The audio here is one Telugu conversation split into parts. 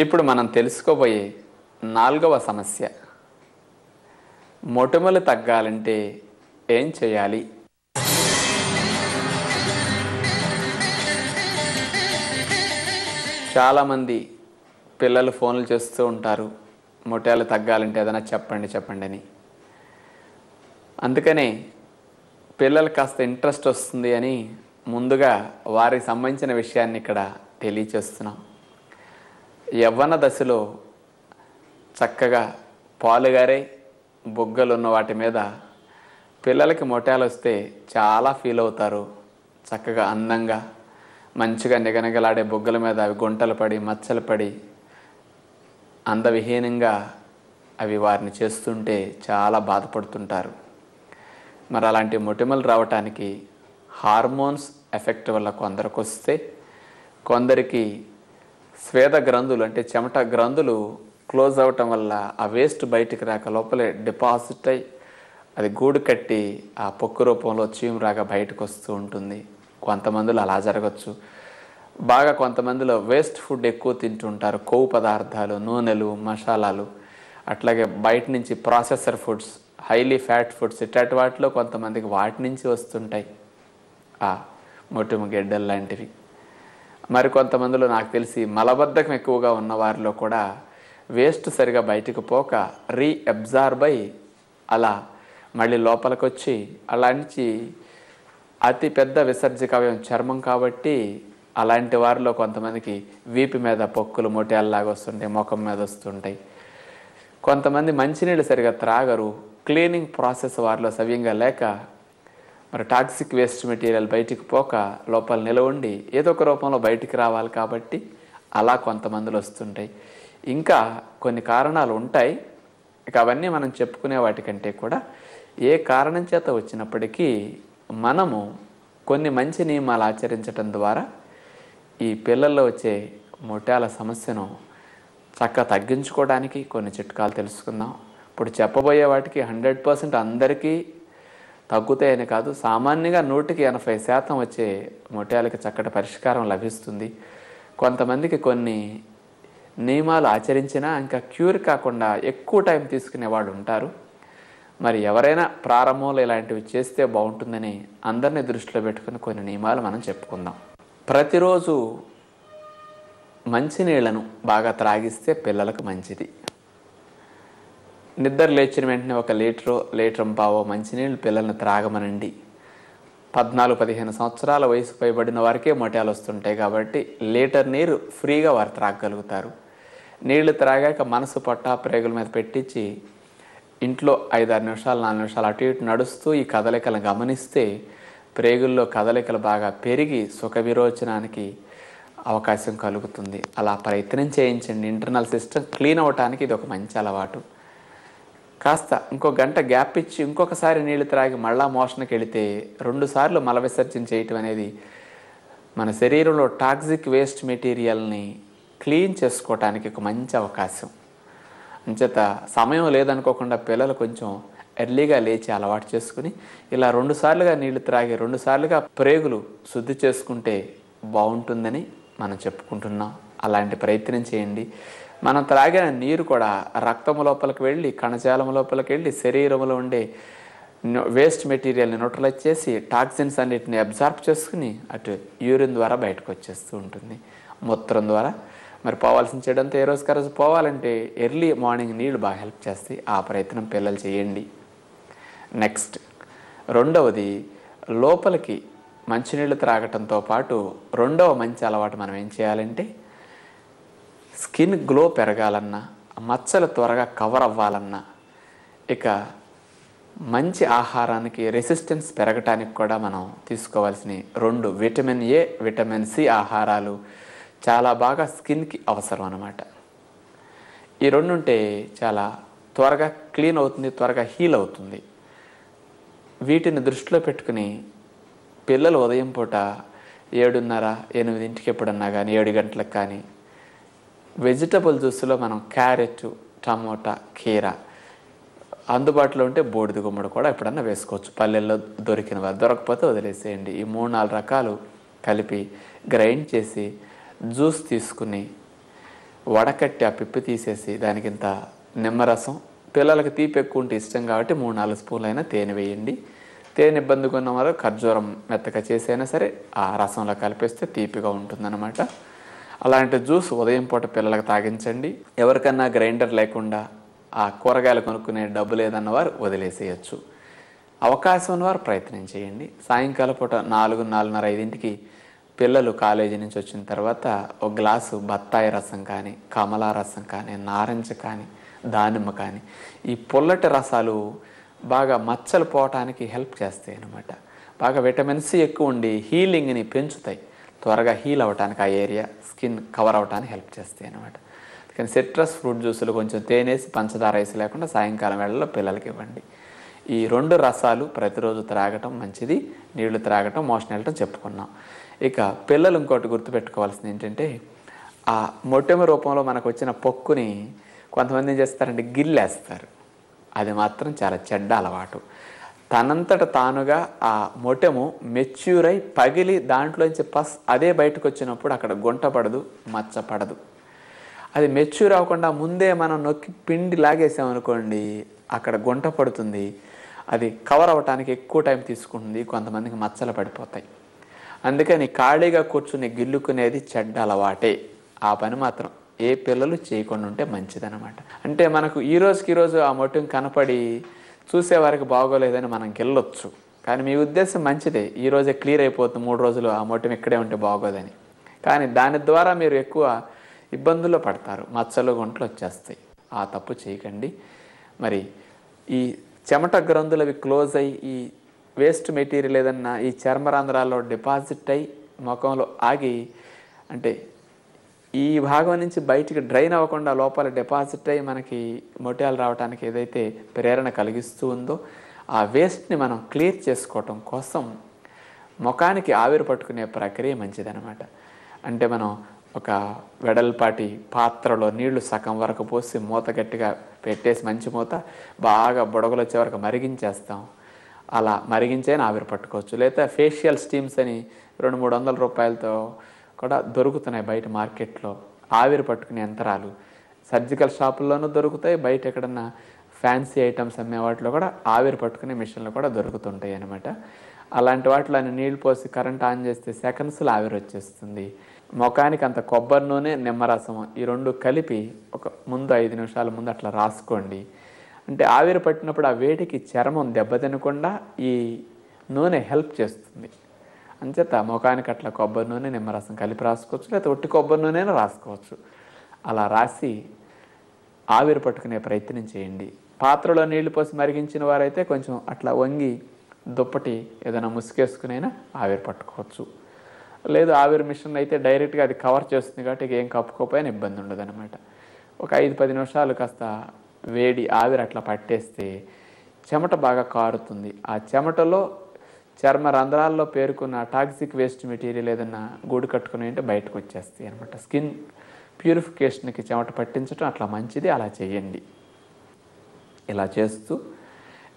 ఇప్పుడు మనం తెలుసుకోబోయే 4వ సమస్య, మొటిమలు తగ్గాలంటే ఏం చేయాలి? చాలామంది పిల్లలు ఫోన్లు చేస్తూ ఉంటారు, మొటిమలు తగ్గాలంటే ఏదైనా చెప్పండి అని. అందుకనే పిల్లలు కాస్త ఇంట్రెస్ట్ వస్తుంది అని ముందుగా వారికి సంబంధించిన విషయాన్ని ఇక్కడ తెలియచేస్తున్నాం. యవ్వన దశలో చక్కగా పాలుగారే బొగ్గలు ఉన్న వాటి మీద పిల్లలకి మొటిమలు వస్తే చాలా ఫీల్ అవుతారు. చక్కగా అందంగా మంచిగా నిగనిగలాడే బొగ్గల మీద అవి గుంటలు పడి మచ్చలు పడి అందవిహీనంగా అవి వారిని చేస్తుంటే చాలా బాధపడుతుంటారు. మరి అలాంటి మొటిమలు రావటానికి హార్మోన్స్ ఎఫెక్ట్ వల్ల కొందరికి వస్తే, కొందరికి స్వేద గ్రంథులు అంటే చెమట గ్రంథులు క్లోజ్ అవ్వటం వల్ల ఆ వేస్ట్ బయటికి రాక లోపలే డిపాజిట్ అయి అది గూడు కట్టి ఆ పొక్కు రూపంలో చీము బయటకు వస్తూ ఉంటుంది. కొంతమందిలో అలా జరగచ్చు. బాగా కొంతమందిలో వేస్ట్ ఫుడ్ ఎక్కువ తింటుంటారు, కొవ్వు పదార్థాలు, నూనెలు, మసాలాలు, అట్లాగే బయట నుంచి processor foods, highly fat foods, ఇట్లాంటి వాటిలో కొంతమందికి వాటి నుంచి వస్తుంటాయి ఆ మొటిమ గెడ్డలు లాంటివి. మరి కొంతమందిలో నాకు తెలిసి మలబద్ధకం ఎక్కువగా ఉన్న వారిలో కూడా వేస్ట్ సరిగా బయటకు పోక రీఅబ్జార్బ్ అయి అలా మళ్ళీ లోపలికి వచ్చి అలాంటి అతి పెద్ద విసర్జకవయం చర్మం కాబట్టి అలాంటి వారిలో కొంతమందికి వీపు మీద పొక్కులు మొటిమల్లాగా వస్తుంటాయి, ముఖం మీద వస్తుంటాయి. కొంతమంది మంచినీళ్ళు సరిగా త్రాగరు, క్లీనింగ్ ప్రాసెస్ వారిలో సవ్యంగా లేక మరి టాక్సిక్ వేస్ట్ మెటీరియల్ బయటికి పోక లోపల నిలవండి ఏదో ఒక రూపంలో బయటికి రావాలి కాబట్టి అలా కొంతమందిలో వస్తుంటాయి. ఇంకా కొన్ని కారణాలు ఉంటాయి. ఇక అవన్నీ మనం చెప్పుకునే వాటికంటే కూడా ఏ కారణం చేత వచ్చినప్పటికీ మనము కొన్ని మంచి నియమాలు ఆచరించటం ద్వారా ఈ పిల్లల్లో వచ్చే మొటిమల సమస్యను చక్కగా తగ్గించుకోవడానికి కొన్ని చిట్కాలు తెలుసుకుందాం. ఇప్పుడు చెప్పబోయే వాటికి 100% అందరికీ తగ్గుతాయని కాదు, సామాన్యంగా 100% వచ్చే మొటిమలకి చక్కటి పరిష్కారం లభిస్తుంది. కొంతమందికి కొన్ని నియమాలు ఆచరించినా ఇంకా క్యూర్ కాకుండా ఎక్కువ టైం తీసుకునే వాళ్ళు ఉంటారు. మరి ఎవరైనా ప్రారంభంలో ఇలాంటివి చేస్తే బాగుంటుందని అందరినీ దృష్టిలో పెట్టుకుని కొన్ని నియమాలు మనం చెప్పుకుందాం. ప్రతిరోజు మంచినీళ్లను బాగా త్రాగిస్తే పిల్లలకు మంచిది. నిద్ర లేచిన వెంటనే 1 లీటర్ పావో మంచినీళ్ళు పిల్లల్ని త్రాగమనండి. 14-15 సంవత్సరాల వయసు పైబడిన వారికే మొటిమలు వస్తుంటాయి కాబట్టి లీటర్ నీరు ఫ్రీగా వారు త్రాగగలుగుతారు. నీళ్లు త్రాగాక మనసు పొట్ట ప్రేగుల మీద పెట్టించి ఇంట్లో 5-6 నిమిషాలు 4 నిమిషాలు అటు ఇటు నడుస్తూ ఈ కదలికలను గమనిస్తే ప్రేగుల్లో కదలికలు బాగా పెరిగి సుఖ విరోచనానికి అవకాశం కలుగుతుంది. అలా ప్రయత్నం చేయించండి. ఇంటర్నల్ సిస్టమ్ క్లీన్ అవ్వటానికి ఇది ఒక మంచి అలవాటు. కాస్త ఇంకో గంట గ్యాప్ ఇచ్చి ఇంకొకసారి నీళ్లు త్రాగి మళ్ళా మోషన్కి వెళితే 2 సార్లు మల విసర్జన చేయటం అనేది మన శరీరంలో టాక్సిక్ వేస్ట్ మెటీరియల్ని క్లీన్ చేసుకోవటానికి ఒక మంచి అవకాశం. అంచేత సమయం లేదనుకోకుండా పిల్లలు కొంచెం ఎర్లీగా లేచి అలవాటు చేసుకుని ఇలా 2 సార్లుగా నీళ్లు త్రాగి 2 సార్లుగా ప్రేగులు శుద్ధి చేసుకుంటే బాగుంటుందని మనం చెప్పుకుంటున్నాం. అలాంటి ప్రయత్నం చేయండి. మనం త్రాగిన నీరు కూడా రక్తము లోపలికి వెళ్ళి కణజాలం లోపలికి వెళ్ళి శరీరంలో ఉండే వేస్ట్ మెటీరియల్ని న్యూట్రలైజ్ చేసి టాక్సిన్స్ అన్నిటిని అబ్జార్బ్ చేసుకుని అటు యూరిన్ ద్వారా బయటకు వచ్చేస్తూ ఉంటుంది, మూత్రం ద్వారా. మరి పోవాల్సిన చెడంతా ఏ రోజుకి రోజు పోవాలంటే ఎర్లీ మార్నింగ్ నీళ్లు బాగా హెల్ప్ చేస్తాయి. ఆ ప్రయత్నం పిల్లలు చేయండి. నెక్స్ట్ రెండవది, లోపలికి మంచినీళ్ళు త్రాగటంతో పాటు రెండవ మంచి అలవాటు మనం ఏం చేయాలంటే స్కిన్ గ్లో పెరగాలన్నా, మచ్చలు త్వరగా కవర్ అవ్వాలన్నా, ఇక మంచి ఆహారానికి రెసిస్టెన్స్ పెరగటానికి కూడా మనం తీసుకోవాల్సిన 2 విటమిన్ ఏ, విటమిన్ సి ఆహారాలు చాలా బాగా స్కిన్కి అవసరం అన్నమాట. ఈ 2 ఉంటే చాలా త్వరగా క్లీన్ అవుతుంది, త్వరగా హీల్ అవుతుంది. వీటిని దృష్టిలో పెట్టుకుని పిల్లలు ఉదయం పూట 7:30-8 ఎప్పుడన్నా కానీ 7 గంటలకు కానీ వెజిటబుల్ జ్యూస్లో మనం క్యారెట్, టమోటా, కీర అందుబాటులో ఉంటే బూడిద గుమ్మడి కూడా ఎప్పుడన్నా వేసుకోవచ్చు. పల్లెల్లో దొరికినవి, దొరకకపోతే వదిలేసేయండి. ఈ 3-4 రకాలు కలిపి గ్రైండ్ చేసి జ్యూస్ తీసుకుని వడకట్టి ఆ పిప్పి తీసేసి దానికింత నిమ్మరసం, పిల్లలకి తీపి ఎక్కువ ఉంటే ఇష్టం కాబట్టి 3-4 స్పూన్లైనా తేనె వేయండి. తేనె ఇబ్బందిగా ఉన్న వారు ఖర్జూరం మెత్తగా చేసైనా సరే ఆ రసంలో కలిపేస్తే తీపిగా ఉంటుందన్నమాట. అలాంటి జ్యూస్ ఉదయం పూట పిల్లలకు తాగించండి. ఎవరికన్నా గ్రైండర్ లేకుండా ఆ కూరగాయలు కొనుక్కునే డబ్బు లేదన్న వారు వదిలేసేయచ్చు. అవకాశం ఉన్నవారు ప్రయత్నం చేయండి. సాయంకాలం పూట 4-4:30-5కి పిల్లలు కాలేజీ నుంచి వచ్చిన తర్వాత ఒక గ్లాసు బత్తాయి రసం కానీ, కమలా రసం కానీ, నారింజ కానీ, దానిమ్మ కానీ, ఈ పుల్లటి రసాలు బాగా మచ్చలు పోవటానికి హెల్ప్ చేస్తాయి అన్నమాట. బాగా విటమిన్ సి ఎక్కువ ఉండి హీలింగ్ని పెంచుతాయి. త్వరగా హీల్ అవ్వటానికి ఆ ఏరియా స్కిన్ కవర్ అవ్వటానికి హెల్ప్ చేస్తాయి అన్నమాట. కానీ సిట్రస్ ఫ్రూట్ జ్యూసులు కొంచెం తేనేసి పంచదార వేసి లేకుండా సాయంకాలం వేళల్లో పిల్లలకి ఇవ్వండి. ఈ 2 రసాలు ప్రతిరోజు త్రాగటం మంచిది. నీళ్లు త్రాగటం, మోషన్ వెళ్ళటం చెప్పుకున్నాం. ఇక పిల్లలు ఇంకోటి గుర్తుపెట్టుకోవాల్సింది ఏంటంటే, ఆ మొట్టెమ రూపంలో మనకు వచ్చిన పొక్కుని కొంతమంది ఏం చేస్తారంటే గిల్లేస్తారు. అది మాత్రం చాలా చెడ్డ అలవాటు. తనంతట తానుగా ఆ మొటెము మెచ్యూర్ అయి పగిలి దాంట్లోంచి అదే బయటకు వచ్చినప్పుడు అక్కడ గుంట పడదు, మచ్చ పడదు. అది మెచ్యూర్ అవ్వకుండా ముందే మనం నొక్కి పిండి లాగేసామనుకోండి, అక్కడ గుంట పడుతుంది. అది కవర్ అవ్వటానికి ఎక్కువ టైం తీసుకుంటుంది. కొంతమందికి మచ్చలు పడిపోతాయి. అందుకని ఖాళీగా కూర్చుని గిల్లుకునేది చెడ్డ అలవాటే. ఆ పని మాత్రం ఏ పిల్లలు చేయకుండా ఉంటే మంచిదన్నమాట. అంటే మనకు ఈ రోజు ఆ మొట్టం కనపడి చూసేవారికి బాగోలేదని మనం గిల్లొచ్చు. కానీ మీ ఉద్దేశం మంచిదే, ఈరోజే క్లియర్ అయిపోతుంది, 3 రోజులు ఆ మొట్టం ఇక్కడే ఉంటే బాగోదని. కానీ దాని ద్వారా మీరు ఎక్కువ ఇబ్బందుల్లో పడతారు, మచ్చలు గుంటలు వచ్చేస్తాయి. ఆ తప్పు చేయకండి. మరి ఈ చెమట గ్రంథులు అవి క్లోజ్ అయ్యి ఈ వేస్ట్ మెటీరియల్ ఏదన్నా ఈ చర్మరంధ్రాల్లో డిపాజిట్ అయ్యి ముఖంలో ఆగి, అంటే ఈ భాగం నుంచి బయటికి డ్రైన్ అవ్వకుండా లోపల డిపాజిట్ అయ్యి మనకి మొటియాలు రావడానికి ఏదైతే ప్రేరణ కలిగిస్తూ ఉందో ఆ వేస్ట్ని మనం క్లియర్ చేసుకోవటం కోసం ముఖానికి ఆవిరి పట్టుకునే ప్రక్రియ మంచిదన్నమాట. అంటే మనం ఒక వెడల్పాటి పాత్రలో నీళ్లు సగం వరకు పోసి మూత గట్టిగా పెట్టేసి మంచి మూత బాగా బుడగలు వచ్చే వరకు మరిగించేస్తాం. అలా మరిగించైనా ఆవిరి పట్టుకోవచ్చు. లేదా ఫేషియల్ స్టీమ్స్ అని 200-300 రూపాయలతో కూడా దొరుకుతున్నాయి బయట మార్కెట్లో. ఆవిరి పట్టుకునే యంత్రాలు సర్జికల్ షాపుల్లోనూ దొరుకుతాయి, బయట ఎక్కడన్నా ఫ్యాన్సీ ఐటమ్స్ అమ్మే వాటిలో కూడా ఆవిరి పట్టుకునే మిషన్లు కూడా దొరుకుతుంటాయి అన్నమాట. అలాంటి వాటిలో నీళ్ళు పోసి కరెంట్ ఆన్ చేస్తే సెకండ్స్లో ఆవిరి వచ్చేస్తుంది. ముఖానికి అంత కొబ్బరి నూనె, నిమ్మరసం ఈ 2 కలిపి ఒక 5 నిమిషాల ముందు అట్లా రాసుకోండి. అంటే ఆవిరి పట్టినప్పుడు ఆ వేడికి చర్మం దెబ్బతినకుండా ఈ నూనె హెల్ప్ చేస్తుంది. అంచేత ముఖానికి అట్లా కొబ్బరి నూనె, నిమ్మరసం కలిపి రాసుకోవచ్చు, లేకపోతే ఒట్టి కొబ్బరి నూనె రాసుకోవచ్చు. అలా రాసి ఆవిరి పట్టుకునే ప్రయత్నం చేయండి. పాత్రలో నీళ్లు పోసి మరిగించిన వారైతే కొంచెం అట్లా వంగి దుప్పటి ఏదైనా ముసుగేసుకునైనా ఆవిరి పట్టుకోవచ్చు. లేదు ఆవిరి మిషన్ అయితే డైరెక్ట్గా అది కవర్ చేస్తుంది కాబట్టి ఏం కప్పుకోపోయినా ఇబ్బంది ఉండదు అనమాట. ఒక 5-10 నిమిషాలు కాస్త వేడి ఆవిరి అట్లా పట్టేస్తే చెమట బాగా కారుతుంది. ఆ చెమటలో చర్మ రంధ్రాల్లో పేరుకున్న టాక్సిక్ వేస్ట్ మెటీరియల్ ఏదన్నా గూడు కట్టుకుని అంటే బయటకు వచ్చేస్తాయి అనమాట. స్కిన్ ప్యూరిఫికేషన్కి చెమట పట్టించడం అట్లా మంచిది, అలా చేయండి. ఇలా చేస్తూ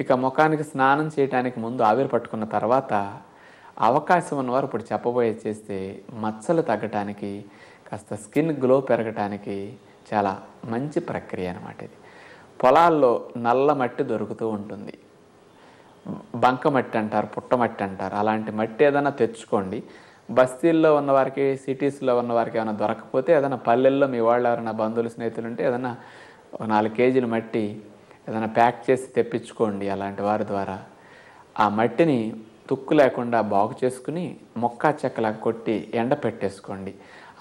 ఇక ముఖానికి స్నానం చేయడానికి ముందు ఆవిరి పట్టుకున్న తర్వాత అవకాశం ఉన్నవారు ఇప్పుడు చెప్పబోయే చేస్తే మచ్చలు తగ్గటానికి, కాస్త స్కిన్ గ్లో పెరగటానికి చాలా మంచి ప్రక్రియ అనమాట ఇది. పొలాల్లో నల్ల మట్టి దొరుకుతూ ఉంటుంది, బంక మట్టి అంటారు, పుట్టమట్టి అంటారు. అలాంటి మట్టి ఏదైనా తెచ్చుకోండి. బస్తీల్లో ఉన్నవారికి, సిటీస్లో ఉన్నవారికి ఏమైనా దొరకకపోతే ఏదైనా పల్లెల్లో మీ వాళ్ళు ఎవరైనా బంధువులు స్నేహితులు ఉంటే ఏదైనా 4 కేజీల మట్టి ఏదైనా ప్యాక్ చేసి తెప్పించుకోండి. అలాంటి వారి ద్వారా ఆ మట్టిని తుక్కు లేకుండా బాగు చేసుకుని మొక్క చెక్కలాగా కొట్టి ఎండ పెట్టేసుకోండి.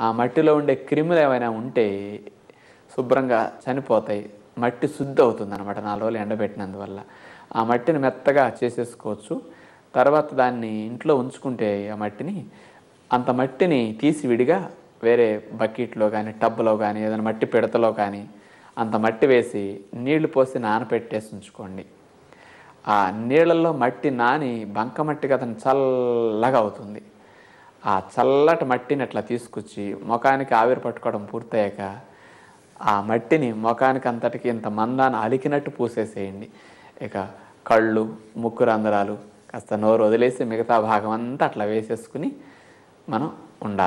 ఆ మట్టిలో ఉండే క్రిములు ఏమైనా ఉంటే శుభ్రంగా చనిపోతాయి, మట్టి శుద్ధి అవుతుంది అనమాట 4 రోజులు ఎండబెట్టినందువల్ల. ఆ మట్టిని మెత్తగా చేసేసుకోవచ్చు. తర్వాత దాన్ని ఇంట్లో ఉంచుకుంటే ఆ మట్టిని, అంత మట్టిని తీసి విడిగా వేరే బకెట్లో కానీ టబ్లో కానీ ఏదైనా మట్టి పిడతలో కానీ అంత మట్టి వేసి నీళ్లు పోసి నానపెట్టేసి ఉంచుకోండి. ఆ నీళ్ళల్లో మట్టి నాని బంకమట్టి కదా చల్లగా అవుతుంది. ఆ చల్లటి మట్టిని అట్లా తీసుకొచ్చి ముఖానికి ఆవిరి పట్టుకోవడం పూర్తయ్యాక ఆ మట్టిని ముఖానికి అంతటికి ఇంత మందాన్ని అలికినట్టు పూసేసేయండి. ఇక కళ్ళు, ముక్కు రంధ్రాలు కాస్త నోరు వదిలేసి మిగతా భాగం అంతా అట్లా వేసేసుకుని మనం ఉండాలి.